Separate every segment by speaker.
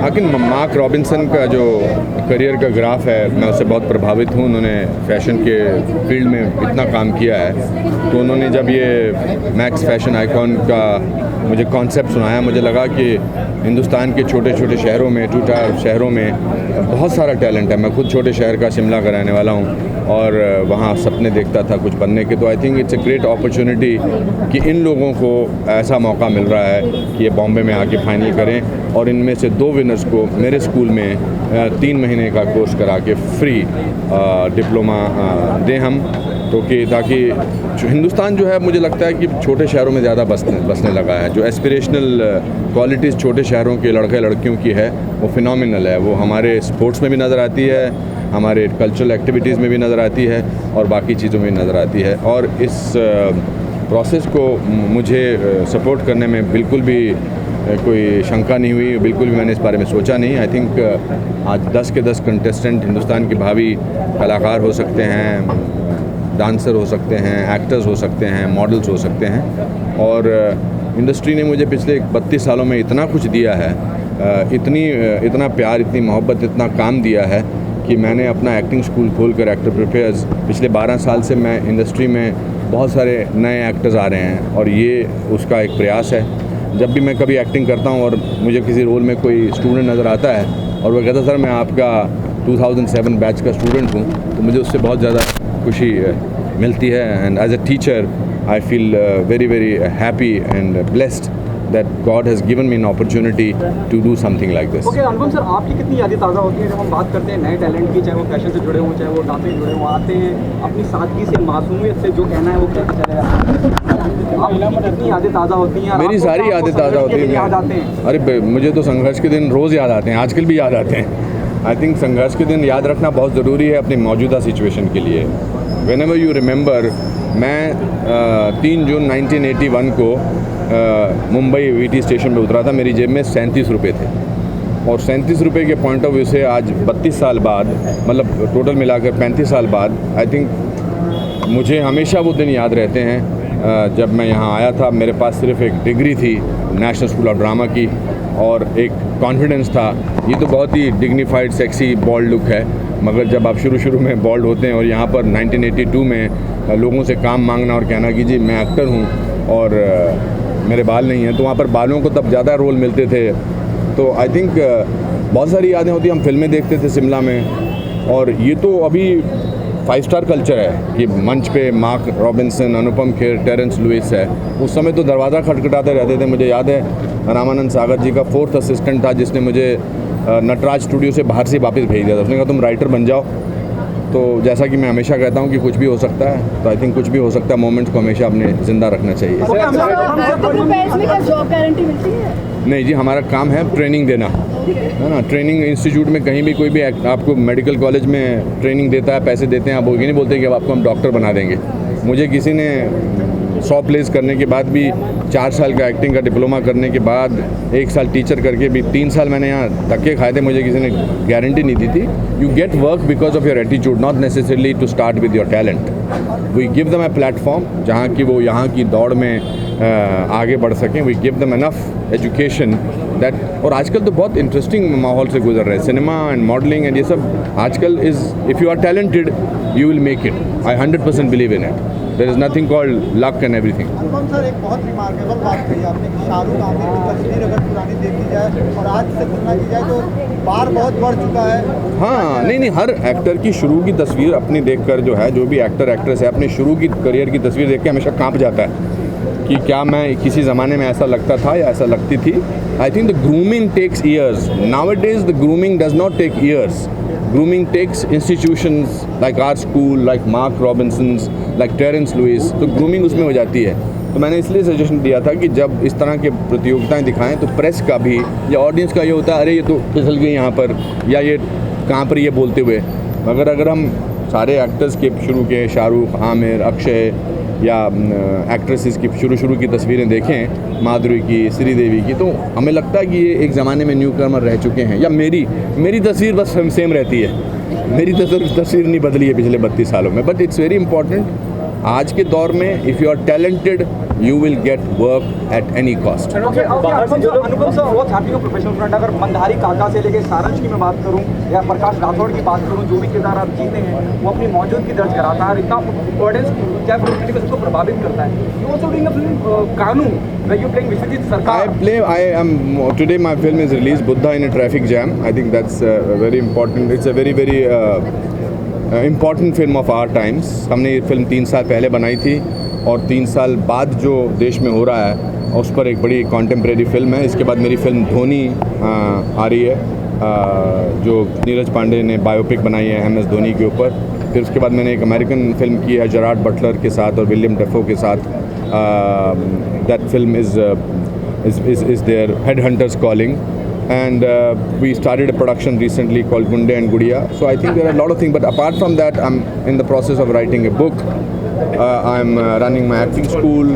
Speaker 1: लेकिन mark Robinson का जो करियर का ग्राफ है, मैं उससे बहुत प्रभावित हूँ। उन्होंने फैशन के फील्ड में इतना काम किया है, तो उन्होंने जब ये मैक्स फैशन आइकॉन का मुझे कॉन्सेप्ट सुनाया, मुझे लगा कि हिंदुस्तान के छोटे छोटे शहरों में, टू टायर शहरों में बहुत सारा टैलेंट है। मैं खुद छोटे शहर का शिमला का रहने वाला हूँ और वहाँ सपने देखता था कुछ बनने के। तो I think it's a great opportunity कि इन लोगों को ऐसा मौका मिल रहा है कि ये बॉम्बे में आके फाइनल करें और इनमें से 2 विनर्स को मेरे स्कूल में 3 महीने का कोर्स करा के फ्री डिप्लोमा दें हम, तो कि ताकि हिंदुस्तान जो है, मुझे लगता है कि छोटे शहरों में ज़्यादा बसने लगा है। जो एस्पिरेशनल क्वालिटीज़ छोटे शहरों के लड़के लड़कियों की है वो फिनोमिनल है। वो हमारे स्पोर्ट्स में भी नज़र आती है, हमारे कल्चरल एक्टिविटीज़ में भी नज़र आती है और बाकी चीज़ों में नज़र आती है। और इस प्रोसेस को मुझे सपोर्ट करने में बिल्कुल भी कोई शंका नहीं हुई, बिल्कुल भी मैंने इस बारे में सोचा नहीं। आई थिंक आज 10 के 10 कंटेस्टेंट हिंदुस्तान के भावी कलाकार हो सकते हैं, डांसर हो सकते हैं, एक्टर्स हो सकते हैं, मॉडल्स हो सकते हैं। और इंडस्ट्री ने मुझे पिछले 32 सालों में इतना कुछ दिया है, इतना प्यार, इतनी मोहब्बत, इतना काम दिया है कि मैंने अपना एक्टिंग स्कूल खोलकर एक्टर प्रिपेयर्स, पिछले 12 साल से मैं इंडस्ट्री में बहुत सारे नए एक्टर्स आ रहे हैं और ये उसका एक प्रयास है। जब भी मैं कभी एक्टिंग करता हूँ और मुझे किसी रोल में कोई स्टूडेंट नज़र आता है और वो कहता सर मैं आपका 2007 बैच का स्टूडेंट हूँ, तो मुझे उससे बहुत ज़्यादा खुशी मिलती है। And as a teacher I feel very very happy and blessed that God has given me an opportunity to do something like this.
Speaker 2: Okay, Anupam sir, आपकी कितनी यादें ताज़ा होती हैं जब हम बात करते हैं नए टैलेंट की, चाहे वो फैशन से जुड़े हों, चाहे वो डांस से जुड़े हों, आते हैं अपनी सादगी से, मासूमियत से, जो कहना है वो कहते चले जाते हैं। आपकी कितनी यादें ताज़ा होती हैं?
Speaker 1: मेरी सारी यादें ताज़ा होती हैं।
Speaker 2: याद आते हैं?
Speaker 1: अरे मुझे तो संघर्ष के दिन रोज़ याद आते हैं, आजकल भी याद आते हैं। आई थिंक संघर्ष के दिन याद रखना बहुत ज़रूरी है अपनी मौजूदा सिचुएशन के लिए। Whenever you remember, मैं 3 जून 1981 को मुंबई वीटी स्टेशन पे उतरा था। मेरी जेब में 37 रुपये थे और 37 रुपये के पॉइंट ऑफ व्यू से आज 32 साल बाद, मतलब टोटल मिलाकर 35 साल बाद, आई थिंक मुझे हमेशा वो दिन याद रहते हैं जब मैं यहाँ आया था। मेरे पास सिर्फ एक डिग्री थी नेशनल स्कूल ऑफ ड्रामा की और एक कॉन्फिडेंस था। ये तो बहुत ही डिग्निफाइड, सेक्सी, बॉल्ड लुक है, मगर जब आप शुरू में बॉल्ड होते हैं और यहाँ पर 1982 में लोगों से काम मांगना और कहना कि जी मैं एक्टर हूँ और मेरे बाल नहीं हैं, तो वहाँ पर बालों को तब ज़्यादा रोल मिलते थे। तो आई थिंक बहुत सारी यादें होती। हम फिल्में देखते थे शिमला में और ये तो अभी 5 स्टार कल्चर है कि मंच पे mark Robinson, Anupam Kher, Terrence Louis है। उस समय तो दरवाज़ा खटखटाते रहते थे। मुझे याद है रामानंद सागर जी का 4th असिस्टेंट था जिसने मुझे नटराज स्टूडियो से बाहर से वापस भेज दिया था। उसने कहा तुम राइटर बन जाओ। तो जैसा कि मैं हमेशा कहता हूँ कि कुछ भी हो सकता है, तो आई थिंक कुछ भी हो सकता है। मोमेंट्स को हमेशा अपने ज़िंदा रखना चाहिए।
Speaker 3: जॉब गारंटी मिलती है?
Speaker 1: नहीं जी, हमारा काम है ट्रेनिंग देना, है ना। ट्रेनिंग इंस्टीट्यूट में कहीं भी कोई भी आपको मेडिकल कॉलेज में ट्रेनिंग देता है, पैसे देते हैं, आप वो ये नहीं बोलते कि अब आपको हम डॉक्टर बना देंगे। मुझे किसी ने 100 प्लेस करने के बाद भी, 4 साल का एक्टिंग का डिप्लोमा करने के बाद, 1 साल टीचर करके भी 3 साल मैंने यहाँ धक्के खाए थे, मुझे किसी ने गारंटी नहीं दी थी। You get work because of your attitude, not necessarily to start with your talent. We give them a platform जहाँ की वो यहाँ की दौड़ में आगे बढ़ सकें। We give them enough education that. और आजकल तो बहुत इंटरेस्टिंग माहौल से गुजर रहे हैं, सिनेमा एंड मॉडलिंग एंड ये सब आजकल is, if you are talented you will make it. I 100% believe in it. There is nothing called luck and everything.
Speaker 4: Anupam sir, एक बहुत रिमार्केबल बात कही आपने कि शाहरुख आमिर की तस्वीर अगर पुरानी देखी जाए और आज से तुलना की जाए तो बार बहुत बढ़ चुका है।
Speaker 1: हाँ, नहीं, हर एक्टर की शुरू की तस्वीर अपनी देखकर जो है, जो भी एक्टर एक्ट्रेस है अपनी शुरू की करियर की तस्वीर देख के हमेशा कांप जाता है कि क्या मैं किसी ज़माने में ऐसा लगता था या ऐसा लगती थी। I think the grooming takes years. Nowadays the grooming does not take years. Grooming takes institutions like our school, like Mark Robinson's, like Terence Lewis. तो ग्रूमिंग उसमें हो जाती है। तो मैंने इसलिए सजेशन दिया था कि जब इस तरह के प्रतियोगिताएं दिखाएं तो प्रेस का भी या ऑडियंस का ये होता है, अरे ये तो फिसल गई यहाँ पर, या ये कहाँ पर ये बोलते हुए। मगर अगर हम सारे एक्टर्स के शुरू के, शाहरुख, आमिर, अक्षय या एक्ट्रेसेस की शुरू की तस्वीरें देखें, माधुरी की, श्रीदेवी की, तो हमें लगता है कि ये एक ज़माने में न्यू कमर रह चुके हैं। या मेरी तस्वीर बस सेम रहती है। मेरी तस्वीर नहीं बदली है पिछले 32 सालों में। बट इट्स वेरी इंपॉर्टेंट आज के दौर में, if you are talented you will get work at any cost.
Speaker 2: Okay, Anupam sir, what's happening on professional front? अगर मंदारी काका से लेके सारंश की मैं बात करूं या प्रकाश राठौड़ की बात करूं, जो भी किरदार आप जीते हैं वो अपनी मौजूदगी दर्ज कराता है और इतना ऑडियंस क्या फिल्म क्रिटिक्स उसको प्रभावित करता है. You also doing a film Kanu where you playing Vishwajit Sarkar.
Speaker 1: I am today my film is released, Buddha in a Traffic Jam. I think that's very important. It's a very important film of our times. हमने ये film 3 साल पहले बनाई थी और 3 साल बाद जो देश में हो रहा है उस पर एक बड़ी कॉन्टेम्प्रेरी फिल्म है. इसके बाद मेरी फिल्म धोनी आ रही है, जो नीरज पांडे ने बायोपिक बनाई है MS धोनी के ऊपर. फिर उसके बाद मैंने एक अमेरिकन फिल्म की है जरार्ड बटलर के साथ और विलियम डेफो के साथ. That film is their Headhunters Calling, and we started a production recently called Gunde and Gudiya. So I think there are a lot of things, but apart from that, I'm in the process of writing a book. I'm running my acting school.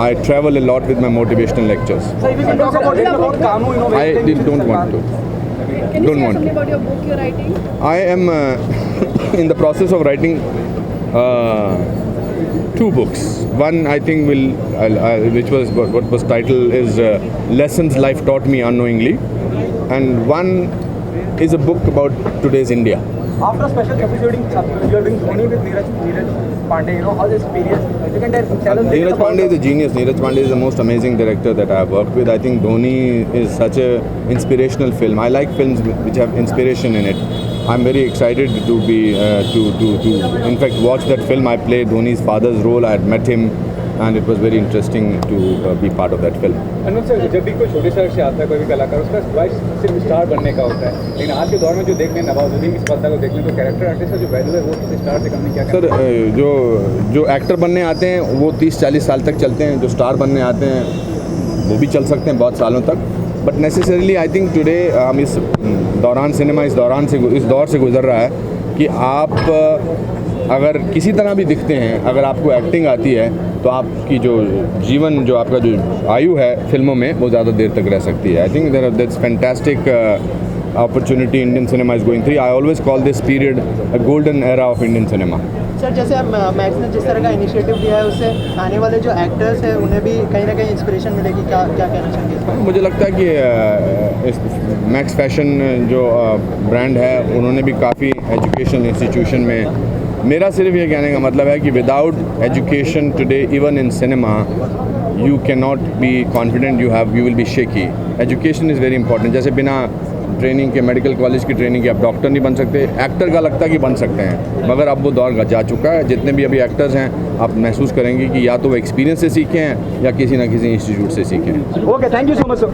Speaker 1: I travel a lot with my motivational lectures.
Speaker 2: So if you can talk about Kanu, you know,
Speaker 1: I don't want to.
Speaker 3: Can you
Speaker 1: Don't
Speaker 3: say
Speaker 1: want
Speaker 3: something about your book you're writing?
Speaker 1: I am in the process of writing 2 books. One I think which was what was titled is Lessons Life Taught Me Unknowingly, and one is a book about today's India.
Speaker 2: After a special episode, you are doing Dhoni with Neeraj Pandey. You know, how the experience? You can tell us.
Speaker 1: Neeraj Pandey is a genius. Neeraj Pandey is the most amazing director that I have worked with. I think Dhoni is such a inspirational film. I like films which have inspiration in it. I'm very excited to be to in fact watch that film. I played Dhoni's father's role. I had met him, and it was very interesting to be part of that film.
Speaker 5: Anuj sir, जब भी कोई छोटे शहर से आता है कोई भी कलाकार, उसका ख्वाहिश सिर्फ स्टार बनने का होता है, लेकिन आज के दौर में जो देखने नवाजुद्दीन की सफलता को देखने तो कैरेक्टर आर्टिस्ट का जो वैल्यू है वो किसी स्टार से कम नहीं. क्या
Speaker 1: सर, जो एक्टर बनने आते हैं वो 30-40 साल तक चलते हैं. जो स्टार बनने आते हैं वो भी चल सकते हैं बहुत सालों तक. But necessarily I think today हम इस दौरान सिनेमा इस दौर से गुजर रहा है कि आप अगर किसी तरह भी दिखते हैं, अगर आपको एक्टिंग आती है तो आपकी जो जीवन, जो आपका जो आयु है फिल्मों में, वो ज़्यादा देर तक रह सकती है. I think that's fantastic opportunity Indian cinema is going through. I always call this period a golden era of Indian cinema.
Speaker 6: Sir, जैसे मैक्स ने जिस तरह का इनिशिएटिव लिया है उससे आने वाले जो एक्टर्स हैं उन्हें भी कहीं ना कहीं इंस्पिरेशन मिलेगी. क्या कहना चाहेंगे इस पर?
Speaker 1: मुझे लगता है कि इस मैक्स फैशन जो ब्रांड है उन्होंने भी काफ़ी एजुकेशन इंस्टीट्यूशन में, मेरा सिर्फ ये कहने का मतलब है कि without education today even in cinema you can not be confident, you will be shaky. Education is very important. जैसे बिना ट्रेनिंग के, मेडिकल कॉलेज की ट्रेनिंग के आप डॉक्टर नहीं बन सकते. एक्टर का लगता है कि बन सकते हैं, मगर अब वो दौर जा चुका है. जितने भी अभी एक्टर्स हैं आप महसूस करेंगे कि या तो वो एक्सपीरियंस से सीखे हैं या किसी ना किसी इंस्टीट्यूट से सीखे हैं.
Speaker 2: Okay, thank you so much, sir.